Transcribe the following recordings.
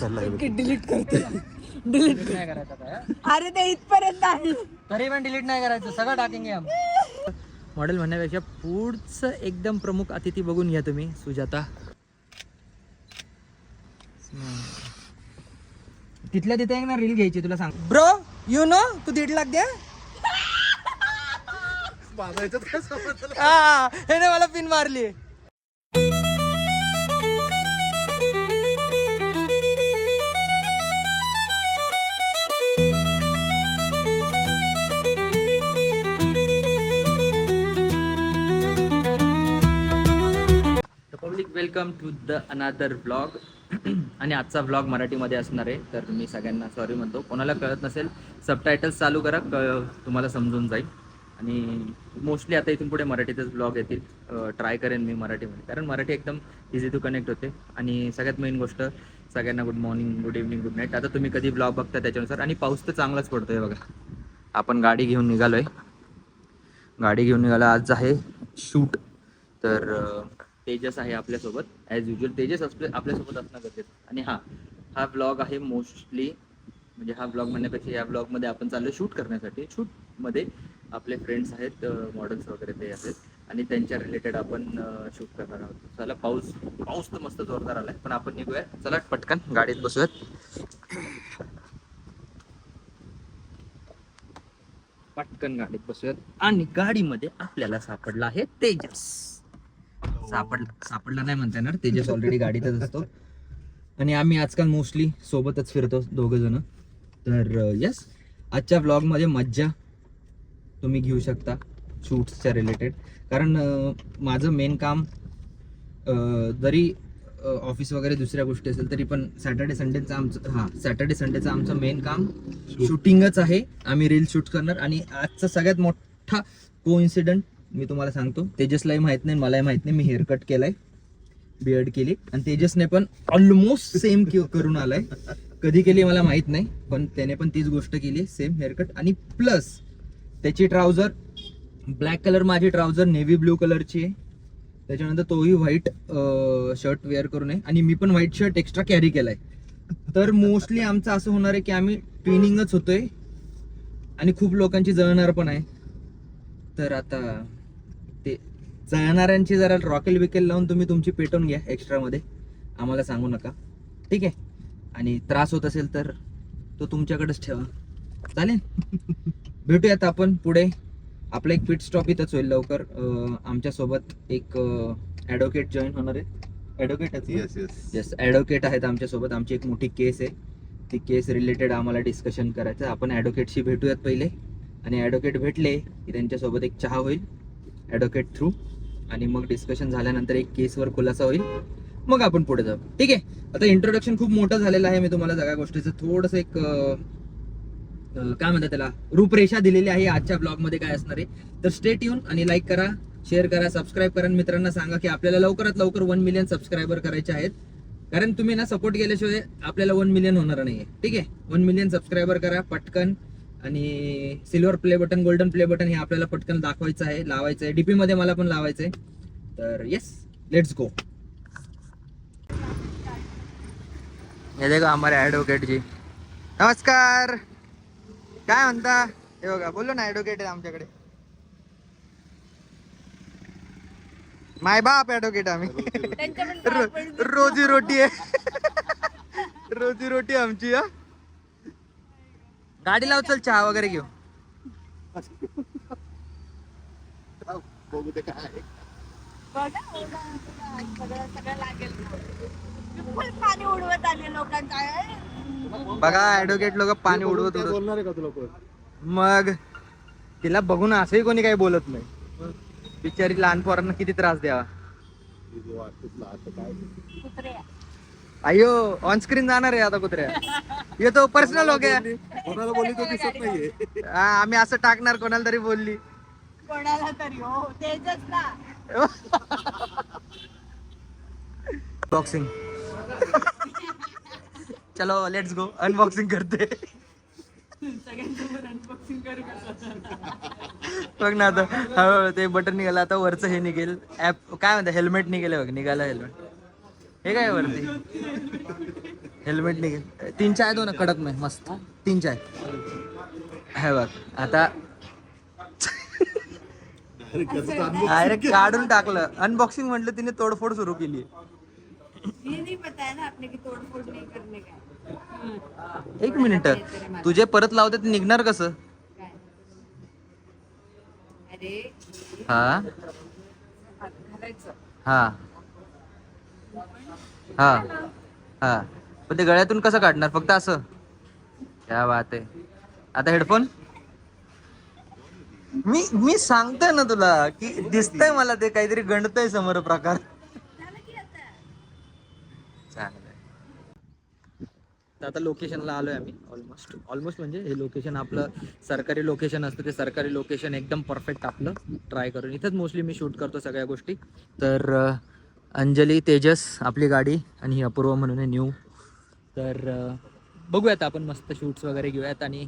Delete करते. Delete नाही करायचं काय. अरे ते इथपर्यंत आहे तरी पण डिलीट नाही करायचं, सगळं टाकेंगे हम. मॉडेल म्हणण्यापेक्षा पुढचं एकदम प्रमुख अतिथी बघून घ्या तुम्ही, सुजाता. तिथल्या तिथे एक ना रील घ्यायची, तुला सांग ब्रो. यू नो तू 1.5 लाख द्या. हे मला पिन मारली. Public welcome to the another vlog. आणि आजचा व्लॉग मराठीमध्ये असणार आहे, तर मी सगळ्यांना सॉरी म्हणतो. कोणाला कळत नसेल सबटायटल्स चालू करा, तुम्हाला समजून जाईल. आणि मोस्टली आता इथून पुढे मराठीतच व्लॉग येतील. ट्राय करेन मी मराठीमध्ये, कारण मराठी एकदम इझी टू कनेक्ट होते. आणि सगळ्यात मेन गोष्ट, सगळ्यांना good morning, good evening, good night. आता तुम्ही कधी व्लॉग बघता त्याच्यानुसार. आणि पाऊस तर चांगलाच पडतोय बघा. आपण गाडी घेऊन निघालो आहे. आज आहे शूट. तर तेजस आहे आपल्यासोबत ॲज युजल. तेजस आपल्यासोबत असणं गरजेचं. आणि हा ब्लॉग आहे मोस्टली, म्हणजे हा ब्लॉग म्हणण्यापेक्षा या ब्लॉगमध्ये आपण चाललो शूट करण्यासाठी. शूटमध्ये आपले फ्रेंड्स आहेत, मॉडेल्स वगैरे ते आहेत, आणि त्यांच्या रिलेटेड आपण शूट करणार आहोत. चला, पाऊस तर मस्त जोरदार आलाय, पण आपण निघूया. चला पटकन गाडीत बसूयात. आणि गाडीमध्ये आपल्याला सापडला आहे तेजस. सापडला नाही म्हणता येणार, तेजस ऑलरेडी गाडीतच असतो. आणि आम्ही आजकाल मोस्टली सोबतच फिरतो 2 जण. तर यस, आजच्या व्लॉगमध्ये मज्जा तुम्ही घेऊ शकता शूट्सच्या रिलेटेड. कारण माझं मेन काम जरी ऑफिस वगैरे दुसऱ्या गोष्टी असेल तरी पण सॅटर्डे संडेचं आमचं मेन काम शूटिंगच आहे. आम्ही रील शूट करणार. आणि आजचा सगळ्यात मोठा कोइन्सिडंट मी तुम्हाला सांगतो. तेजसलाही माहित नाही, मलाही माहित नाही. मी हेअर कट केलाय, बियर्ड केली, आणि तेजसने पण ऑलमोस्ट सेम करून आलाय. कधी केली मला माहित नाही, पण त्याने पण तीच गोष्ट केली, सेम हेअरकट. आणि प्लस त्याची ट्राउझर ब्लॅक कलर, माझी ट्राउझर नेव्ही ब्ल्यू कलरची आहे. त्याच्यानंतर तोही व्हाईट शर्ट वेअर करून आहे, आणि मी पण व्हाईट शर्ट एक्स्ट्रा कॅरी केलाय. तर मोस्टली आमचं असं होणार आहे की आम्ही ट्विनिंगच होतोय, आणि खूप लोकांची जळणार पण आहे. तर आता ते जळणाऱ्यांची जरा रॉकेल बिकेल लावून तुम्ही तुमची पेटवून घ्या एक्स्ट्रामध्ये, आम्हाला सांगू नका, ठीक आहे. आणि त्रास होत असेल तर तो तुमच्याकडेच ठेवा, चालेल. भेटूयात आपण पुढे. आपलं एक पिट स्टॉप इथंच होईल लवकर. आमच्यासोबत एक ॲडव्होकेट जॉईन होणार आहे. ॲडव्होकेट आहेत आमच्यासोबत. आमची एक मोठी केस आहे, ती केस रिलेटेड आम्हाला डिस्कशन करायचं. आपण ॲडव्होकेटशी भेटूयात पहिले, आणि ॲडव्होकेट भेटले की त्यांच्यासोबत एक चहा होईल ॲडव्होकेट थ्रू, आणि मग डिस्कशन झाल्यानंतर एक केसवर खुलासा होईल, मग आपण पुढे जाऊ, ठीक आहे. आता इंट्रोडक्शन खूप मोठं झालेलं आहे. मी तुम्हाला सगळ्या गोष्टीचं थोडंसं एक काय म्हणतात त्याला, रूपरेषा दिलेली आहे आजच्या ब्लॉगमध्ये काय असणार आहे. तर स्टे ट्यून, आणि लाईक करा, शेअर करा, सबस्क्राईब करा. मित्रांना सांगा की आपल्याला लवकरात लवकर 1 मिलियन सबस्क्रायबर करायचे आहेत. कारण तुम्ही ना सपोर्ट केल्याशिवाय आपल्याला 1 मिलियन होणार नाहीये, ठीक आहे. 1 मिलियन सबस्क्रायबर करा पटकन. आणि silver play button, golden play button हे आपल्याला पटकन दाखवायचं आहे, लावायचं आहे. डीपी मध्ये मला पण लावायचंय. तर येस, लेट्स गो. हे देखो हमारे ॲडव्होकेट जी. नमस्कार, काय म्हणता? हे बघा, बोललो ना ॲडव्होकेट आहे आमच्याकडे. माय बाप ॲडव्होकेट आम्ही. रोजी रोटी आहे. रोजी रोटी आमची. गाडी लाव, चल चहा वगैरे घेऊ. पाणी उडवत आले लोकांचा. बघा ॲडव्होकेट लोक पाणी उडवत बोलणार आहे का तुला? मग तिला बघून असंही कोणी काही बोलत नाही. बिचारी लहान पोरांना किती त्रास द्यावा. अयो, ऑन स्क्रीन जाणार आहे आता कुत्र्या. येतो पर्सनल हो गया. कोणाला बोलली तो दिसत नाहीये. आम्ही असं टाकणार, कोणाला तरी बोलली, कोणाला तरी. हो, तेजस ना. बॉक्सिंग. चलो लेट्स गो, अनबॉक्सिंग करते. बघ ना आता हळूहळू ते बटन निघालं, आता वरचं हे निघेल, ऍप काय म्हणतात, हेल्मेट निघेल बघ, निघालं हेल्मेट. हे काय वरती हेल्मेट निघेल. 3 चाय दो ना कडक में मस्त. 3 चाय हे बघ आता डायरेक्ट काढून टाकलं. अनबॉक्सिंग म्हटलं तिने तोडफोड सुरू केली. ये नहीं पता है ना आपने कि तोड़फोड़ नहीं करने का. एक मिनिट, तुझे परत लावते ते निघणार कसं? काय? अरे हा घालायचं. हा हा हा पण ते गळ्यातून कसं काढणार? फक्त असं? क्या बात आहे. आता हेडफोन मी सांगतोय ना तुला की दिसतंय मला ते काहीतरी गणतय समोर प्रकार. झालं की आता. चांगलं. तर आता लोकेशनला आलोय आम्ही. ऑलमोस्ट म्हणजे हे लोकेशन आपलं सरकारी लोकेशन असतं. ते सरकारी लोकेशन एकदम परफेक्ट आपलं ट्राय करून इथंच मोस्टली मी शूट करतो सगळ्या गोष्टी. तर अंजली, तेजस आपली गाडी आणि ही अपूर्व म्हणून आहे न्यू. तर बघूयात आपण मस्त शूट्स वगैरे घेऊयात आणि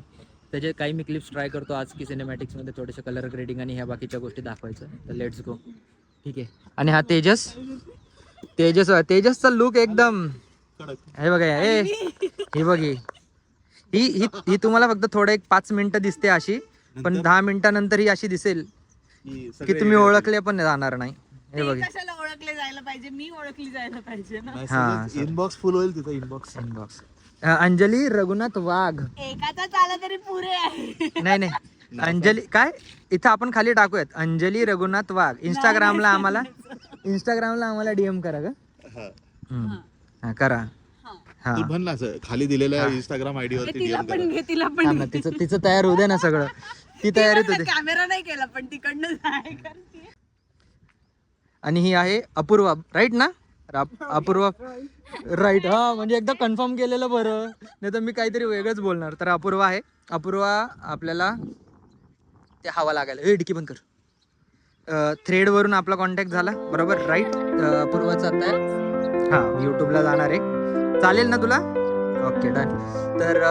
त्याचे काही मी क्लिप्स ट्राय करतो आज की सिनेमॅटिक्समध्ये थोडेसे कलर ग्रेडिंग आणि ह्या बाकीच्या गोष्टी दाखवायचं. तर लेट्स गो. ठीक आहे. आणि हा तेजसचा लुक एकदम हे बघा. हे बघ ही तुम्हाला फक्त थोडं एक 5 मिनिटं दिसते अशी, पण 10 मिनिटानंतर ही अशी दिसेल की तुम्ही ओळखले पण जाणार नाही. हे बघ कशाला ओळखले जायला पाहिजे, मी ओळखली जायला पाहिजे ना. हा इनबॉक्स फुल होईल तिथं. इनबॉक्स अंजली रघुनाथ वाघ. एकाचा आला तरी पुरे आहे. नाही अंजली काय इथं आपण खाली टाकूयात अंजली रघुनाथ वाघ. इंस्टाग्रामला आम्हाला डीएम करा का? हा करा. हा तू म्हण ना असं खाली दिलेल्या इंस्टाग्राम आयडी वरती तिला DM पण करा. घे, तिला पण थांब ना, तिचं तयार होऊ दे ना सगळं. ती तयारीत होते. कॅमेरा नाही केला पण तिकडनं जाय करते. आणि ही आहे अपूर्वा, राईट ना? अपूर्वा राईट. हा म्हणजे एकदा कन्फर्म केलेलं बरं, नाही तर मी काहीतरी वेगळंच बोलणार. तर अपूर्वा आहे. अपूर्वा आपल्याला ते हवा लागायला. हे डिकी बंद कर. थ्रेडवरून आपला कॉन्टॅक्ट झाला बरोबर, राईट? अपूर्वाचा आता हा यूट्यूबला जाणार आहे. चालेल ना तुला? Okay done. तर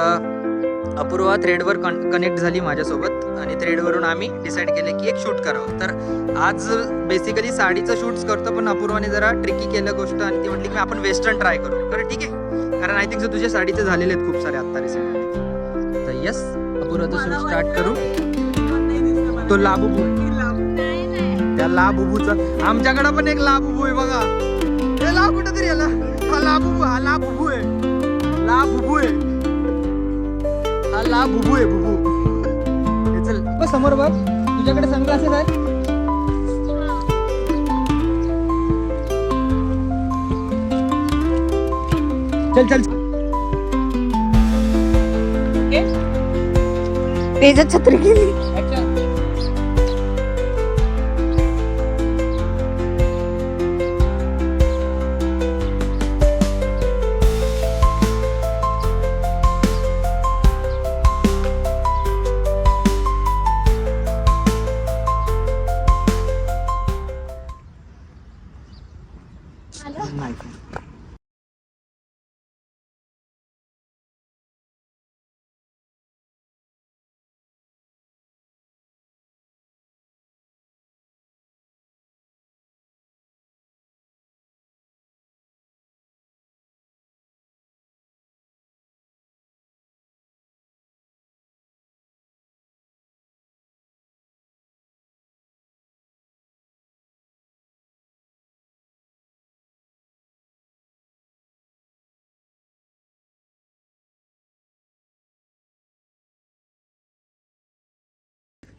अपूर्वा थ्रेडवर कनेक्ट झाली माझ्यासोबत आणि थ्रेडवरून आम्ही डिसाईड केलं की एक शूट करावं. तर आज बेसिकली साडीचं शूट्स करतो, पण अपूर्वाने जरा ट्रिकी केलं गोष्ट आणि ती म्हटली की आपण वेस्टर्न ट्राय करू. तर ठीक आहे, कारण आय थिंक सो तुझे साडीचे झालेले आहेत खूप सारे आत्ता रिसेंटली. तर येस, अपूर्वाचं शूट स्टार्ट करू. तो लाबुबू, त्या लाबुबूचा आमच्याकडे पण एक लाबुबू आहे बघा. हे लाव कुठं तरी याला. हा लाबुबू आहे. लाबुबू आहे. हा लाबुबू आहे. बुबू हे चल बघ समोर बघ. तुझ्याकडे सनग्लासेस आहेत? चल तेजात छत्री केली.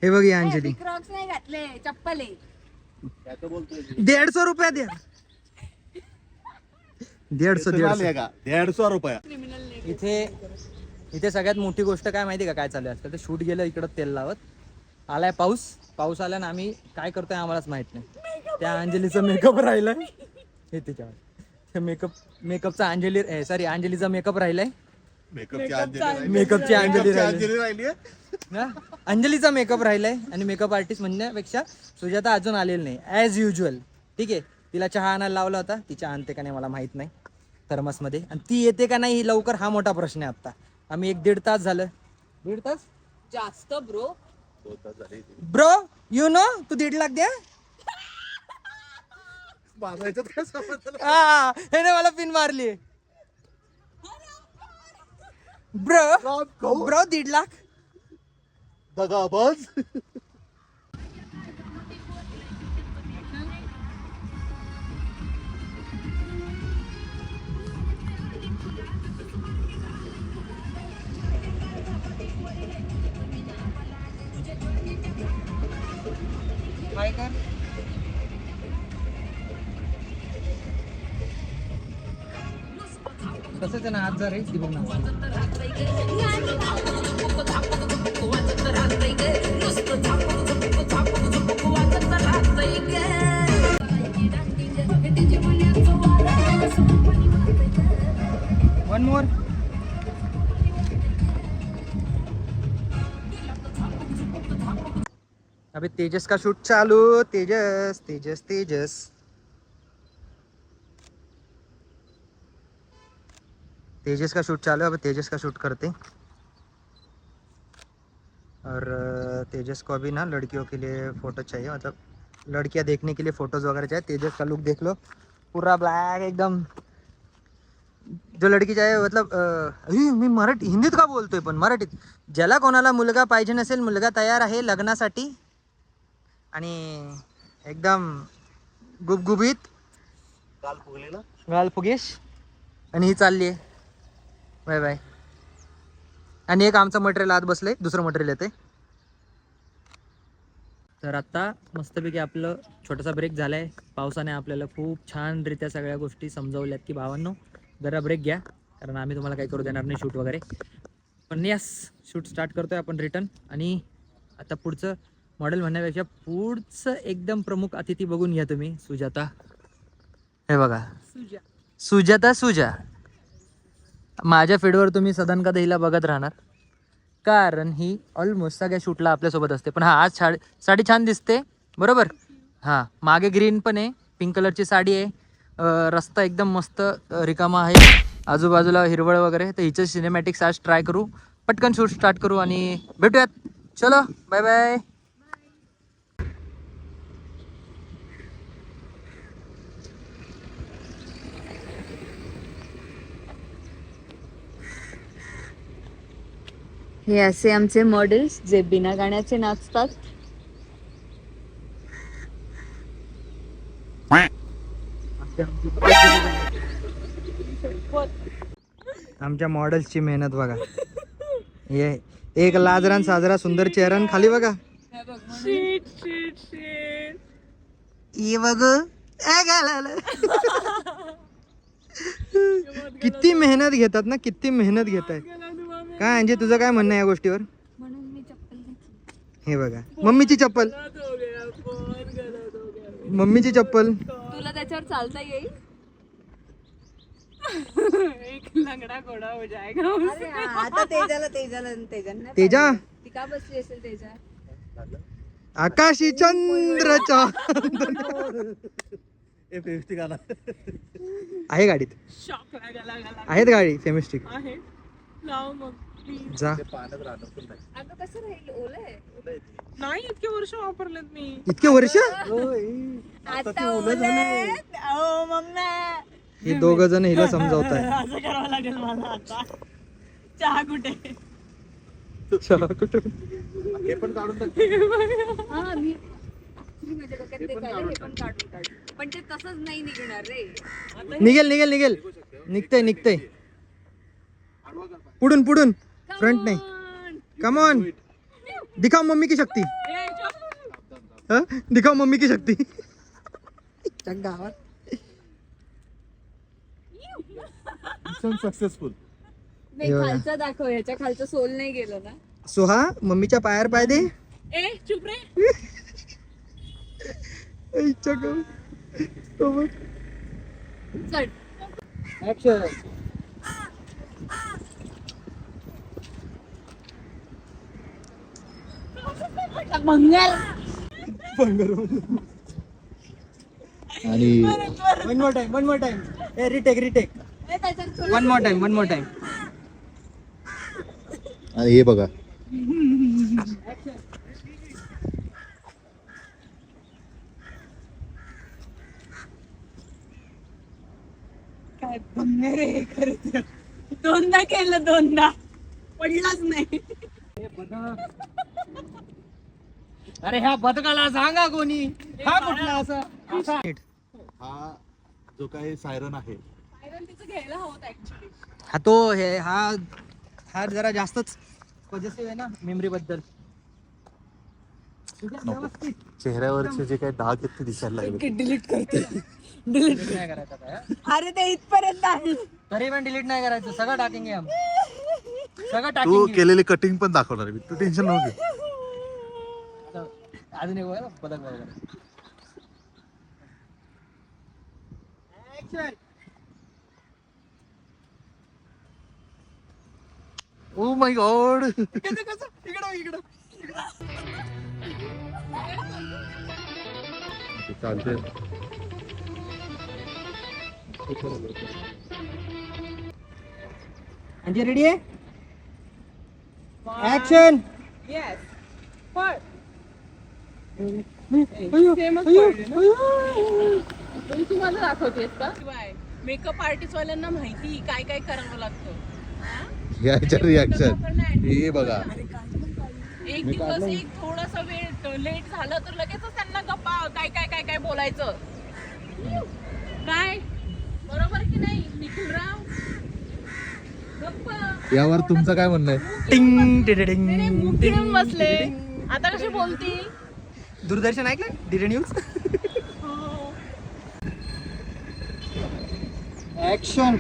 हे बघ या अंजली. क्रॉक्स नाही घातले, चप्पल आहे. 150 रुपया द्या. 150 रुपया. इथे सगळ्यात मोठी गोष्ट काय माहिती का काय चालू आहे? ते शूट गेलं इकडं तेल लावत. आलाय पाऊस आला ना, आम्ही काय करतोय आम्हालाच माहित नाही. त्या अंजलीचा मेकअप राहिलाय. हे त्याच्यावर मेकअपचा अंजलीचा मेकअप राहिलाय. मेकअपची अंजली राहिली. अंजलीचा मेकअप राहिलाय आणि मेकअप आर्टिस्ट म्हणण्यापेक्षा सुजाता अजून आलेली नाही ॲज युजल. ठीक आहे, तिला चहा आणायला लावला होता. ती चहा आणते का नाही मला माहित नाही थर्मसमध्ये, आणि ती येते का नाही ही लवकर हा मोठा प्रश्न आहे. आता आम्ही 1-1.5 तास झालं. 1.5 तास जास्त ब्रो. यू नो तू 1.5 लाख द्या. हे मला पिन मारली. ब्रो 1.5 लाख दगाबाज. काय कर तसंच ना आज रे ती बघ ना वन मोर अबे तेजस का शूट चालू तेजस तेजस तेजस तेजस का शूट चालू है अब तेजस का शूट करते और तेजस को अभी ना लड़कियों के लिए फ़ोटो चाहिए मतलब लड़कियां देखने के लिए फ़ोटोज़ वगैरह चाहिए तेजस का लुक देख लो पूरा ब्लॅक एकदम जो लड़की चाहिए मतलब मी मराठी हिंदीत का बोलतोय पण मराठीत ज्याला कोणाला मुलगा पाहिजे नसेल मुलगा तयार आहे लग्नासाठी आणि एकदम गुबगुबीत काल फुगले ना. गाल फुगेश आणि ही चालली आहे बाय बाय आणि एक आमचं मटेरियल आत बसलंय दुसरं मटेरियल येते तर आता मस्तपैकी आपलं छोटासा ब्रेक झालाय पावसाने आपल्याला खूप छानरित्या सगळ्या गोष्टी समजावल्यात की भावांनो जरा ब्रेक घ्या कारण आम्ही तुम्हाला काही करू देणार नाही शूट वगैरे पण यस शूट स्टार्ट करतोय आपण रिटर्न आणि आता पुढचं मॉडेल म्हणण्यापेक्षा पुढचं एकदम प्रमुख अतिथी बघून घ्या तुम्ही सुजाता हे बघा सुजाता सुजा माझ्या फीडवर तुम्ही सदन का हिला बघत राहणार कारण ही ऑलमोस्ट सगळ्या शूटला आपल्यासोबत असते पण हा आज साडी छान दिसते बरोबर हां मागे ग्रीन पण आहे पिंक कलरची साडी आहे रस्ता एकदम मस्त रिकामा आहे आजूबाजूला हिरवळ वगैरे तर हिचं सिनेमॅटिक्स आज ट्राय करू पटकन शूट स्टार्ट करू आणि भेटूयात चलो बाय बाय हे असे आमचे मॉडेल्स जे बिना गाण्याचे नाचतात आमच्या मॉडेल्सची मेहनत बघा ये एक लाजरान साजरा सुंदर चेहरा खाली बघा ये बघ किती मेहनत घेतात ना किती मेहनत घेत आहे काय म्हणजे तुझं काय म्हणणं आहे या गोष्टीवर म्हणून मी चप्पल घेतली हे बघा मम्मीची चप्पल मम्मीची चप्पल तुला त्याच्यावर चालता येईल एक लंगडा घोडा हो जाएगा अरे आता तेजाला तेजा ती का बसली असेल तेजा आकाशी चंद्रचा ए फेस्टिक आला. आहे गाडीत शॉक लागला आहेत गाडी फेमिस्टिक आहे लाव मग please. जा पाण्यात राहणार पण नाही. अगं कसं राहील ओलं आहे नाही इतके वर्ष वापरलेत मी इतके वर्ष आता ओलं आहे. ओ मम्मा हे दोघ जण हिला समजावत आहे असं करावं लागेल मला आता चहा कुठे हे पण काढून टाक. हा मी माझ्या डोक्यात ते चाललंय, हे पण काढून काढ पण ते तसंच नाही निघणार रे निघेल निघेल निघेल निघतंय निघतंय पुढून पुढून फ्रंट नाही कम ऑन दिखाओ मम्मी की शक्ती हाँ? दिखाओ मम्मी की शक्ती गावात सक्सेसफुल. नाही खालचा दाखव ह्याच्या खालचं सोल नाही गेलं ना सोहा मम्मीच्या पायावर पाय दे ए चुप रे आईच्या गाव. तो बघ. चढ Action. मंगल आणि वन मोर टाइम ए रिटेक वन मोर टाइम आणि हे बघा काय बंगर रे खरं दोनदा केलं दोनदा पडलाच नाही. अरे ह्या बदकाला सांगा कोणी हा कुठला असा हा जो काही सायरन आहे तिचं घ्यायला हवं ऍक्च्युली. हा तो हे हा जरा जास्तच पॉझिटिव्ह आहे ना मेमरी बद्दल. चेहऱ्यावरचे जे काही डाग आहेत ते दिसायला लागले. डिलीट करते. डिलीट नाही करायचं काय? अरे ते इथपर्यंत आहे. तरी पण डिलीट नाही करायचं, सगळं टाकिंग आहे सगळं तू टाकिंग केलेली कटिंग पण दाखवणार मी, तू टेन्शन नको घेऊ. अजून एक बघा, बदक बघा. Oh my God. चालते. म्हणजे रेडी आहे ऍक्शन. येस. पण तू माझं दाखवतेस का? मेकअप आर्टिस्ट वाल्यांना माहिती काय काय करावं लागतं. याच्या रिॲक्शन हे बघा. एक दिवस एक थोडासा वेळ लेट झालं तर लगेचच त्यांना गप्पा काय काय काय काय बोलायचं. काय बरोबर की नाही निखिलराव? गप्पा. यावर तुमचं काय म्हणणं आहे? टिंग टिडिडिंग. नाही, मुकी घेऊन बसले. आता कशी बोलतील? दूरदर्शन ऐकलं डीडी न्यूज. ऍक्शन.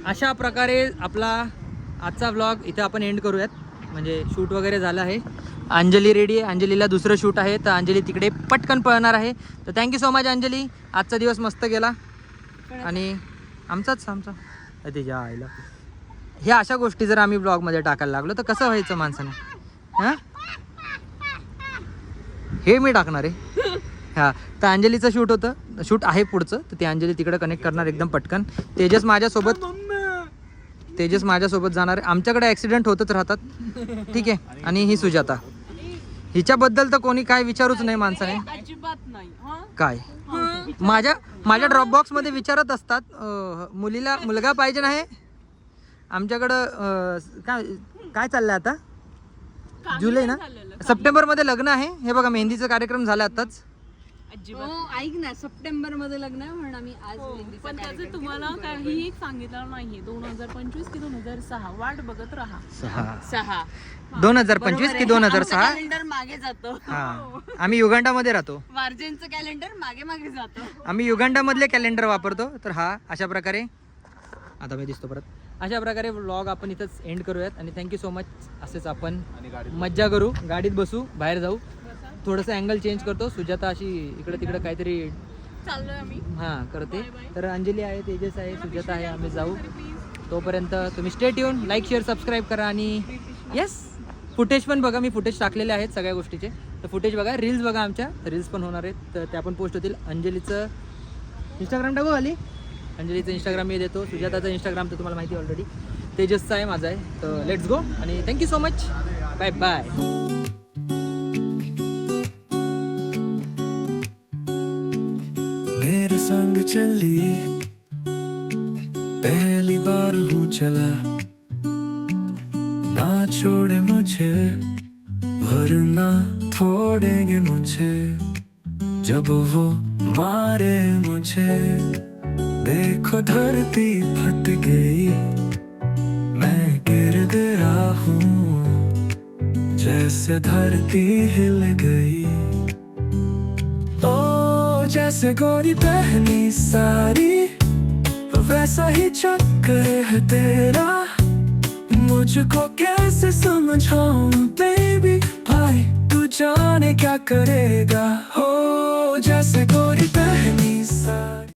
अशा प्रकारे आपला आजचा व्लॉग इथे आपण एंड करूयात. म्हणजे शूट वगैरे झालं आहे. अंजली रेडी आहे, अंजलीला दुसरं शूट आहे तर अंजली तिकडे पटकन पळणार आहे. तर थँक्यू सो मच अंजली, आजचा दिवस मस्त गेला. आणि आमचा तिच्या आईला ह्या अशा गोष्टी जर आम्ही ब्लॉगमध्ये टाकायला लागलो तर कसं व्हायचं माणसाने? हां हे मी टाकणार आहे. हां तर अंजलीचं शूट होतं, शूट आहे पुढचं, तर ते अंजली तिकडे कनेक्ट करणार एकदम पटकन. तेजस माझ्यासोबत जाणार आहे. आमच्याकडे ॲक्सिडेंट होतच राहतात, ठीक आहे. आणि ही सुजाता, हिच्याबद्दल तर कोणी काय विचारूच नाही माणसाने. अजिबात नाही. काय माझ्या ड्रॉपबॉक्समध्ये विचारत असतात मुलीला मुलगा पाहिजे नाही. आमच्याकडं काय चाललंय आता? जुलै ना, सप्टेंबरमध्ये लग्न आहे. हे बघा मेहंदीचा कार्यक्रम झाला आताच. ऐक ना, सप्टेंबर मध्ये लग्न आहे म्हणून आम्ही आज मेहंदीचा पण त्याचं कार्यक्रम तुम्हाला काही सांगितलं नाहीये. 2025 की 2006 वाट बघत राहा. 6 2025 की 2006. कॅलेंडर मागे जातो. हा आम्ही युगांडामध्ये राहतो. वारजेंचं कॅलेंडर मागे मागे जातो. आम्ही युगांडामधले कॅलेंडर वापरतो. तर हा अशा प्रकारे आता मी दिसतो परत. अशा प्रकारे व्लॉग आपण इथंच एंड करूयात. आणि थँक्यू सो मच. असेच आपण मज्जा करू, गाडीत बसू, बाहेर जाऊ. थोडंसं अँगल चेंज करतो. सुजाता अशी इकडे तिकडे काहीतरी चाललोय आम्ही. हां करते. तर अंजली आहे, तेजस आहे, सुजाता आहे. आम्ही जाऊ. तोपर्यंत तुम्ही stay tune, like share subscribe करा. आणि येस फुटेज पण बघा, मी फुटेज टाकलेले आहेत सगळ्या गोष्टीचे. तर फुटेज बघा, रील्स बघा, आमच्या रील्स पण होणार आहेत. तर त्या पण पोस्ट होतील. अंजलीचं इंस्टाग्राम टाकू आली. अंजलीचं इंस्टाग्राम मी देतो. सुजाताचं इंस्टाग्राम तर तुम्हाला माहिती ऑलरेडी. तेजसचं आहे, माझं आहे. तर लेट्स गो. आणि thank you so much. Bye bye. मेरे संग चली पहली बार हूँ चला, ना छोड़े मुझे वरना छोड़ेंगे मुझे जब वो मारे मुझे। देखो धरती फट गई, मैं गिर गया हूँ जैसे धरती हिल गई। जैसे गोरी पहनी सारी वैसा ही चक्कर है तेरा, मुझको कैसे समझाऊं बेबी भाई, तू जाने क्या करेगा। हो जैसे गोरी पहनी सारी